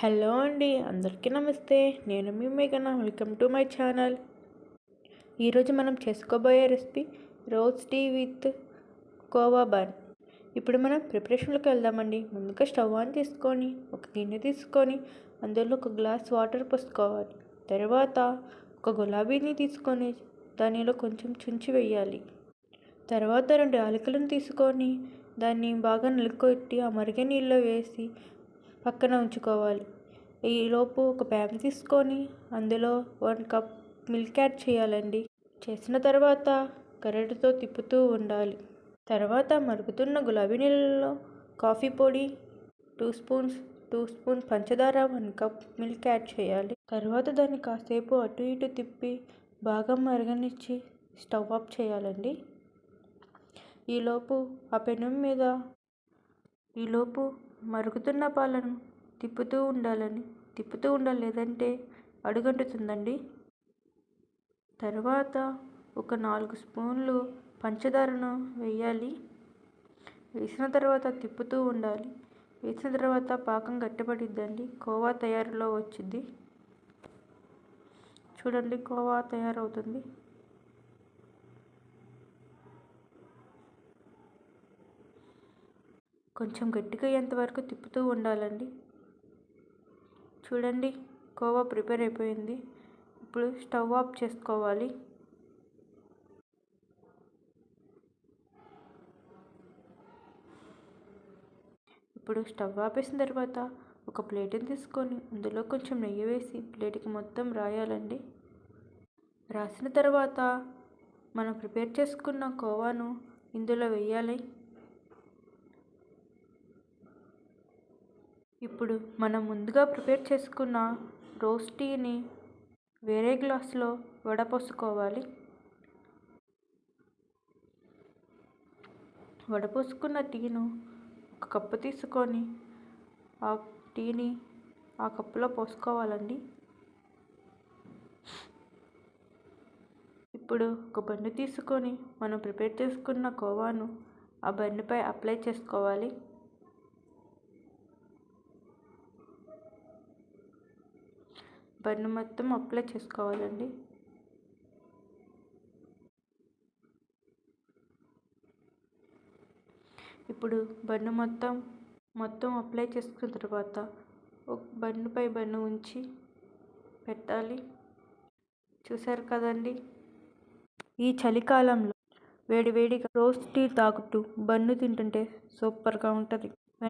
Hello అండి, అందరికీ నమస్తే. నేను మీ మేఘన. Welcome to my channel. ఈరోజు మనం చేసుకోబోయే recipe rose tea with khoa bun. ఇప్పుడు మనం ప్రిపరేషన్లోకి వెళ్దామండి. ముందుగా స్టవ్ ఆన్ చేసుకొని ఒక గిన్నె తీసుకొని అందులో ఒక గ్లాస్ వాటర్ పోసుకోవాలి. తర్వాత ఒక గులాబీని తీసుకొని దానిలో కొంచెం చుంచి వేయాలి. తర్వాత 2 యాలకులను తీసుకొని దాన్ని బాగా నలుకొట్టి ఆ మరిగే నీళ్ళలో వేసి పక్కన ఉంచుకోవాలి. ఈలోపు ఒక ప్యాన్ తీసుకొని అందులో 1 కప్ మిల్క్ యాడ్ చేయాలండి. చేసిన తర్వాత గరిటెతో తిప్పుతూ ఉండాలి. తర్వాత మరుగుతున్న గులాబీ నీళ్ళలో కాఫీ పొడి 2 స్పూన్స్ పంచదార 1 కప్ మిల్క్ యాడ్ చేయాలి. తర్వాత దాన్ని కాసేపు అటు ఇటు తిప్పి బాగా మరగనిచ్చి స్టవ్ ఆఫ్ చేయాలండి. ఈలోపు మరుగుతున్న పాలను తిప్పుతూ ఉండాలి, లేదంటే అడుగంటుతుందండి. తర్వాత ఒక 4 స్పూన్లు పంచదారను వేయాలి. వేసిన తర్వాత తిప్పుతూ ఉండాలి. వేసిన తర్వాత పాకం గట్టిపడిద్దండి. కోవా తయారులో వచ్చింది. చూడండి, కోవా తయారవుతుంది. కొంచెం గట్టిగా అయ్యేంత వరకు తిప్పుతూ ఉండాలండి. చూడండి, కోవా ప్రిపేర్ అయిపోయింది. ఇప్పుడు స్టవ్ ఆఫ్ చేసుకోవాలి. ఇప్పుడు స్టవ్ ఆపేసిన తర్వాత ఒక ప్లేట్ని తీసుకొని అందులో కొంచెం నెయ్యి వేసి ప్లేట్కి మొత్తం రాయాలండి. రాసిన తర్వాత మనం ప్రిపేర్ చేసుకున్న కోవాను ఇందులో వేయాలి. ఇప్పుడు మనం ముందుగా ప్రిపేర్ చేసుకున్న రోజ్ టీని వేరే గ్లాసులో వడపోసుకోవాలి. వడపోసుకున్న టీను ఒక కప్పు తీసుకొని ఆ టీని ఆ కప్పులో పోసుకోవాలండి. ఇప్పుడు ఒక బన్ను తీసుకొని మనం ప్రిపేర్ చేసుకున్న కోవాను ఆ బన్నుపై అప్లై చేసుకోవాలి. బన్ను మొత్తం అప్లై చేసుకోవాలండి. ఇప్పుడు బన్ను మొత్తం అప్లై చేసుకున్న తర్వాత ఒక బన్నుపై బన్ను ఉంచి పెట్టాలి. చూసారు కదండి, ఈ చలికాలంలో వేడివేడిగా రోజ్ టీ తాగుతూ బన్ను తింటుంటే సూపర్గా ఉంటుంది.